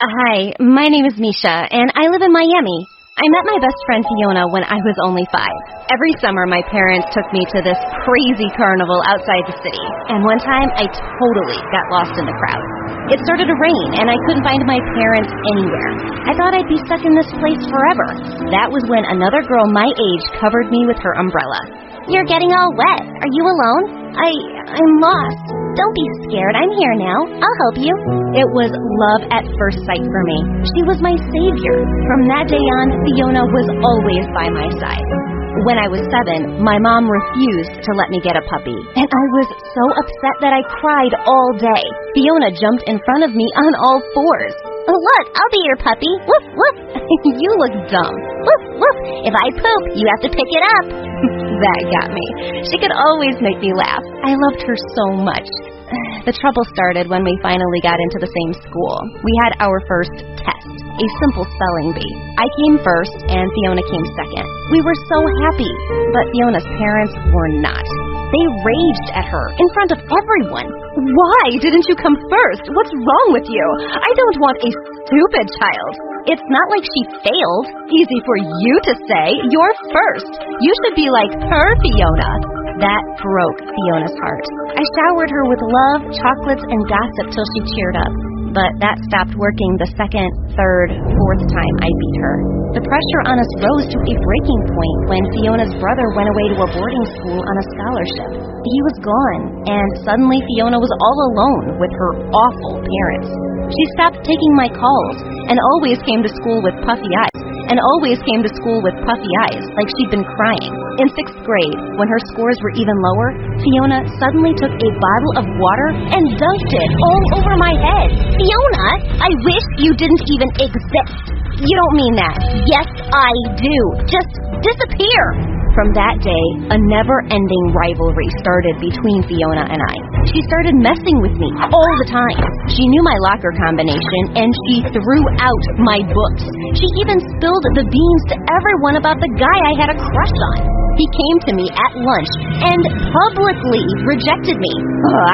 Hi, my name is Misha, and I live in Miami. I met my best friend Fiona when I was only 5. Every summer, my parents took me to this crazy carnival outside the city, and one time I totally got lost in the crowd. It started to rain, and I couldn't find my parents anywhere. I thought I'd be stuck in this place forever. That was when another girl my age covered me with her umbrella. You're getting all wet. Are you alone? I'm lost. Don't be scared. I'm here now. I'll help you. It was love at first sight for me. She was my savior. From that day on, Fiona was always by my side. When I was 7, my mom refused to let me get a puppy, and I was so upset that I cried all day. Fiona jumped in front of me on all 4s. Look, I'll be your puppy. Woof, woof. You look dumb. Woof, woof. If I poop, you have to pick it up. That got me. She could always make me laugh. I loved her so much. The trouble started when we finally got into the same school. We had our first test, a simple spelling bee. I came first, and Fiona came second. We were so happy, but Fiona's parents were not. They raged at her in front of everyone. Why didn't you come first? What's wrong with you? I don't want a stupid child. It's not like she failed. Easy for you to say. You're first. You should be like her, Fiona. That broke Fiona's heart. I showered her with love, chocolates, and gossip till she cheered up. But that stopped working the 2nd, 3rd, 4th time I beat her. The pressure on us rose to a breaking point when Fiona's brother went away to a boarding school on a scholarship. He was gone, and suddenly Fiona was all alone with her awful parents. She stopped taking my calls and always came to school with puffy eyes. Like she'd been crying. In 6th grade, when her scores were even lower, Fiona suddenly took a bottle of water and dunked it all over my head. Fiona, I wish you didn't even exist. You don't mean that. Yes, I do. Just disappear. From that day, a never-ending rivalry started between Fiona and I. She started messing with me all the time. She knew my locker combination, and she threw out my books. She even spilled the beans to everyone about the guy I had a crush on. He came to me at lunch and publicly rejected me.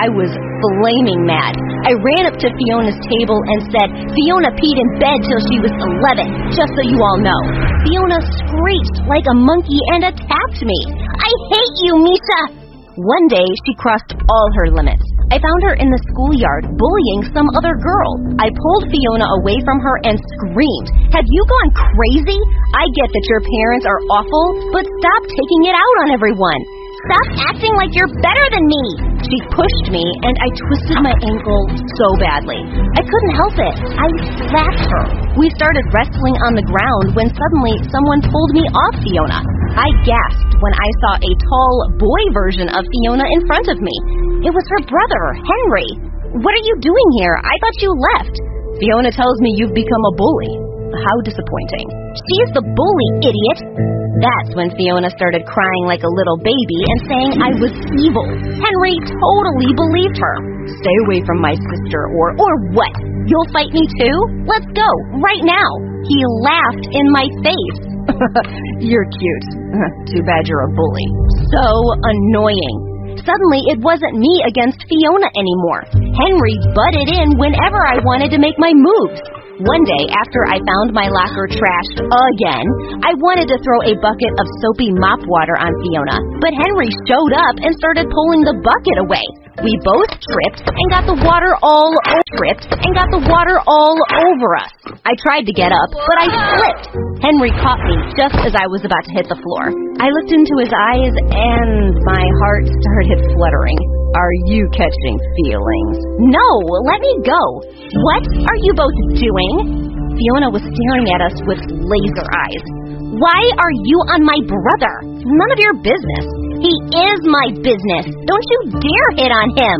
I was flaming mad. I ran up to Fiona's table and said, Fiona peed in bed till she was 11, just so you all know. Fiona screeched like a monkey and attacked me. I hate you, Misha! One day, she crossed all her limits. I found her in the schoolyard bullying some other girl. I pulled Fiona away from her and screamed, Have you gone crazy? I get that your parents are awful, but stop taking it out on everyone. Stop acting like you're better than me. She pushed me, and I twisted my ankle so badly. I couldn't help it. I slapped her. We started wrestling on the ground when suddenly someone pulled me off Fiona. I gasped when I saw a tall boy version of Fiona in front of me. It was her brother, Henry. What are you doing here? I thought you left. Fiona tells me you've become a bully. How disappointing. She's the bully, idiot. That's when Fiona started crying like a little baby and saying I was evil. Henry totally believed her. Stay away from my sister or what? You'll fight me too? Let's go, right now. He laughed in my face. You're cute. Too bad you're a bully. So annoying. Suddenly, it wasn't me against Fiona anymore. Henry butted in whenever I wanted to make my moves. One day, after I found my locker trashed again, I wanted to throw a bucket of soapy mop water on Fiona, but Henry showed up and started pulling the bucket away. We both tripped and got the water all over us. I tried to get up, but I slipped. Henry caught me just as I was about to hit the floor. I looked into his eyes and my heart started fluttering. Are you catching feelings? No, let me go. What are you both doing? Fiona was staring at us with laser eyes. Why are you on my brother? None of your business. He is my business. Don't you dare hit on him.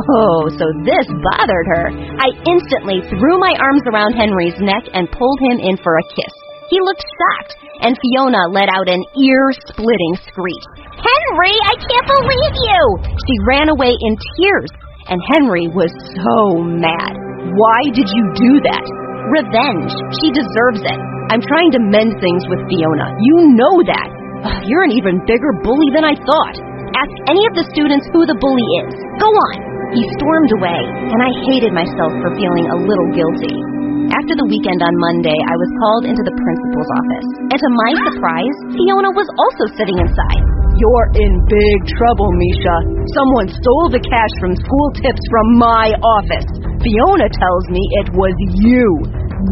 Oh, so this bothered her. I instantly threw my arms around Henry's neck and pulled him in for a kiss. He looked shocked, and Fiona let out an ear-splitting screech. Henry, I can't believe you! She ran away in tears, and Henry was so mad. Why did you do that? Revenge. She deserves it. I'm trying to mend things with Fiona. You know that. You're an even bigger bully than I thought. Ask any of the students who the bully is. Go on. He stormed away, and I hated myself for feeling a little guilty. After the weekend on Monday, I was called into the principal's office. And to my surprise, Fiona was also sitting inside. You're in big trouble, Misha. Someone stole the cash from school tips from my office. Fiona tells me it was you.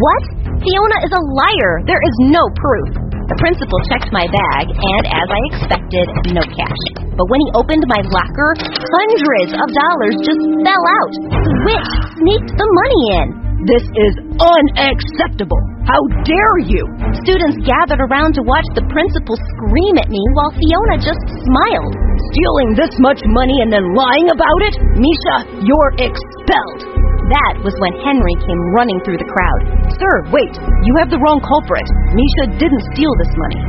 What? Fiona is a liar. There is no proof. The principal checked my bag, and as I expected, no cash. But when he opened my locker, hundreds of dollars just fell out. The witch sneaked the money in. This is unacceptable. How dare you? Students gathered around to watch the principal scream at me while Fiona just smiled. Stealing this much money and then lying about it? Misha, you're expelled. That was when Henry came running through the crowd. Sir, wait. You have the wrong culprit. Misha didn't steal this money.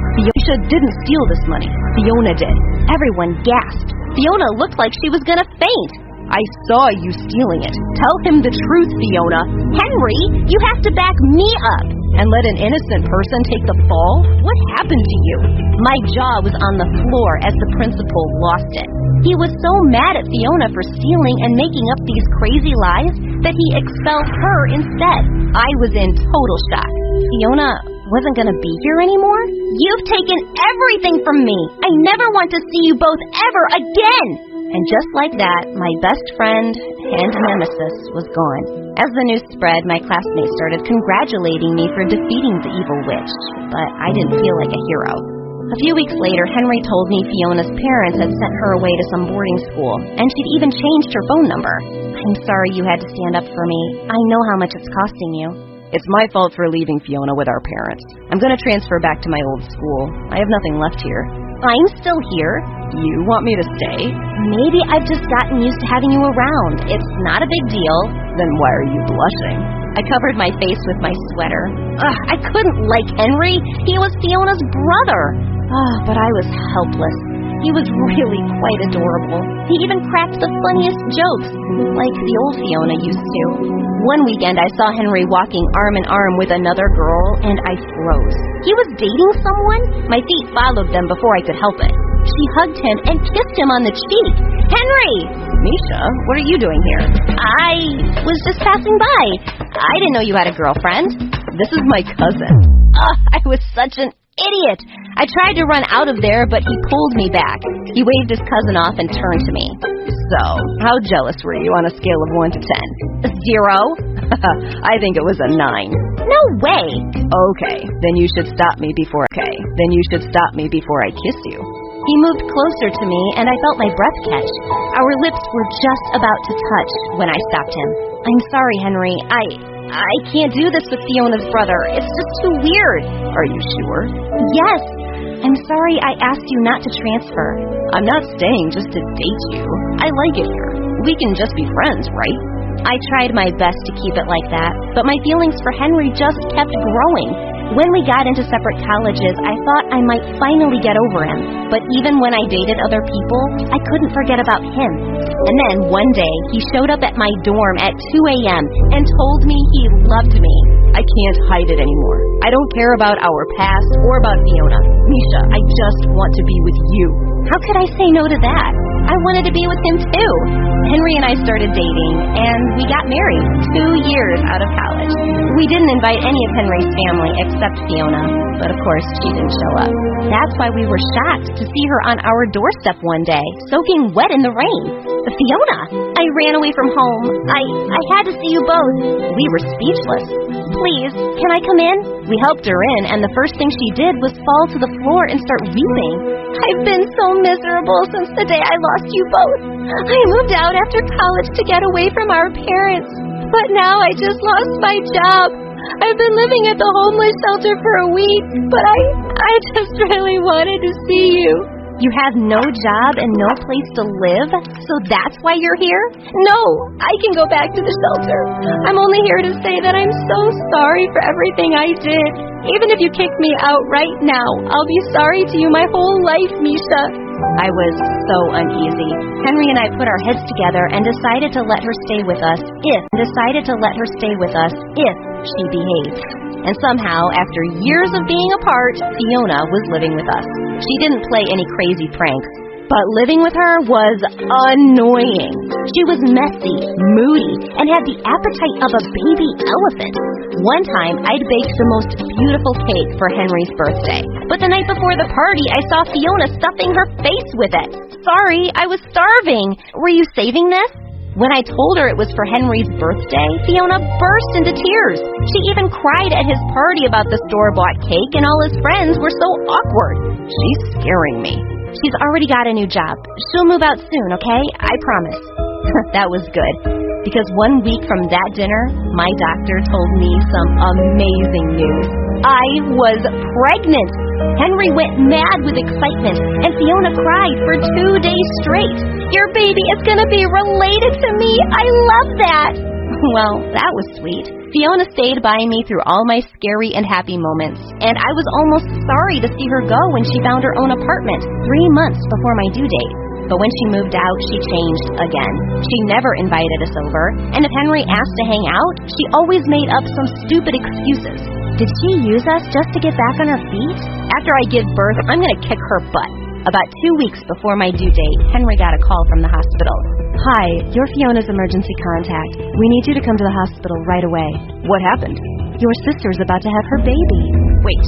Fiona did. Everyone gasped. Fiona looked like she was gonna faint. I saw you stealing it. Tell him the truth, Fiona. Henry, you have to back me up. And let an innocent person take the fall? What happened to you? My jaw was on the floor as the principal lost it. He was so mad at Fiona for stealing and making up these crazy lies that he expelled her instead. I was in total shock. Fiona wasn't going to be here anymore? You've taken everything from me. I never want to see you both ever again. And just like that, my best friend and nemesis was gone. As the news spread, my classmates started congratulating me for defeating the evil witch, but I didn't feel like a hero. A few weeks later, Henry told me Fiona's parents had sent her away to some boarding school, and she'd even changed her phone number. I'm sorry you had to stand up for me. I know how much it's costing you. It's my fault for leaving Fiona with our parents. I'm going to transfer back to my old school. I have nothing left here. I'm still here. You want me to stay? Maybe I've just gotten used to having you around. It's not a big deal. Then why are you blushing? I covered my face with my sweater. I couldn't like Henry. He was Fiona's brother. But I was helpless. He was really quite adorable. He even cracked the funniest jokes, like the old Fiona used to. One weekend, I saw Henry walking arm in arm with another girl, and I froze. He was dating someone? My feet followed them before I could help it. She hugged him and kissed him on the cheek. Henry! Misha, what are you doing here? I was just passing by. I didn't know you had a girlfriend. This is my cousin. I was such an idiot. I tried to run out of there, but he pulled me back. He waved his cousin off and turned to me. So, how jealous were you on a scale of 1 to 10? 0. I think it was a 9. No way. Okay, then you should stop me before I kiss you. He moved closer to me, and I felt my breath catch. Our lips were just about to touch when I stopped him. I'm sorry, Henry. I can't do this with Fiona's brother. It's just too weird. Are you sure? Yes. I'm sorry I asked you not to transfer. I'm not staying just to date you. I like it here. We can just be friends, right? I tried my best to keep it like that, but my feelings for Henry just kept growing. When we got into separate colleges, I thought I might finally get over him. But even when I dated other people, I couldn't forget about him. And then one day, he showed up at my dorm at 2 a.m. and told me he loved me. I can't hide it anymore. I don't care about our past or about Fiona. Misha, I just want to be with you. How could I say no to that? I wanted to be with him too. Henry and I started dating, and we got married 2 years out of college. We didn't invite any of Henry's family except Fiona, but of course she didn't show up. That's why we were shocked to see her on our doorstep one day, soaking wet in the rain. Fiona! I ran away from home. I had to see you both. We were speechless. Please, can I come in? We helped her in, and the first thing she did was fall to the floor and start weeping. I've been so miserable since the day I lost you both. I moved out after college to get away from our parents, but now I just lost my job. I've been living at the homeless shelter for a week, but I just really wanted to see you. You have no job and no place to live, so that's why you're here? No, I can go back to the shelter. I'm only here to say that I'm so sorry for everything I did. Even if you kick me out right now, I'll be sorry to you my whole life, Misha. I was so uneasy. Henry and I put our heads together and decided to let her stay with us if she behaved. And somehow, after years of being apart, Fiona was living with us. She didn't play any crazy pranks, but living with her was annoying. She was messy, moody, and had the appetite of a baby elephant. One time, I'd baked the most beautiful cake for Henry's birthday, but the night before the party, I saw Fiona stuffing her face with it. Sorry, I was starving. Were you saving this? When I told her it was for Henry's birthday, Fiona burst into tears. She even cried at his party about the store-bought cake, and all his friends were so awkward. She's scaring me. She's already got a new job. She'll move out soon, okay? I promise. That was good, because 1 week from that dinner, my doctor told me some amazing news. I was pregnant. Henry went mad with excitement, and Fiona cried for 2 days straight. Your baby is going to be related to me. I love that. Well, that was sweet. Fiona stayed by me through all my scary and happy moments, and I was almost sorry to see her go when she found her own apartment 3 months before my due date. But when she moved out, she changed again. She never invited us over, and if Henry asked to hang out, she always made up some stupid excuses. Did she use us just to get back on her feet? After I give birth, I'm going to kick her butt. About 2 weeks before my due date, Henry got a call from the hospital. Hi, you're Fiona's emergency contact. We need you to come to the hospital right away. What happened? Your sister's about to have her baby. Wait,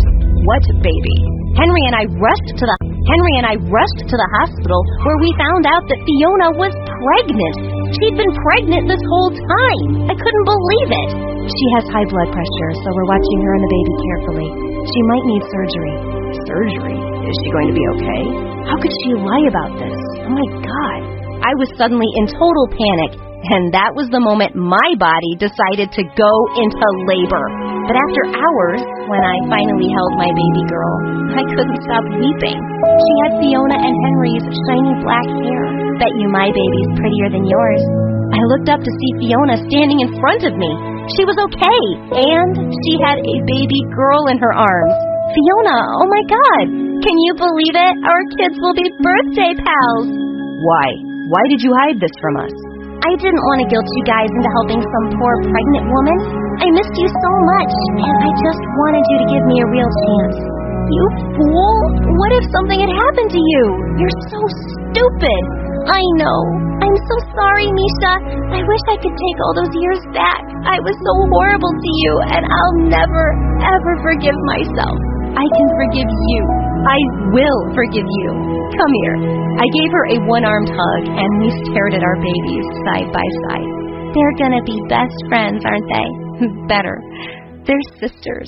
what baby? Henry and I rushed to the hospital where we found out that Fiona was pregnant. She'd been pregnant this whole time. I couldn't believe it. She has high blood pressure, so we're watching her and the baby carefully. She might need surgery. Surgery? Is she going to be okay? How could she lie about this? Oh my God. I was suddenly in total panic, and that was the moment my body decided to go into labor. But after hours, when I finally held my baby girl, I couldn't stop weeping. She had Fiona and Henry's shiny black hair. Bet you my baby's prettier than yours. I looked up to see Fiona standing in front of me. She was okay, and she had a baby girl in her arms. Fiona, oh my God, can you believe it? Our kids will be birthday pals. Why? Why did you hide this from us? I didn't want to guilt you guys into helping some poor pregnant woman. I missed you so much, and I just wanted you to give me a real chance. You fool! What if something had happened to you? You're so stupid. I know. I'm so sorry, Misha. I wish I could take all those years back. I was so horrible to you, and I'll never, ever forgive myself. I can forgive you. I will forgive you. Come here. I gave her a one-armed hug, and we stared at our babies side by side. They're gonna be best friends, aren't they? Better. They're sisters.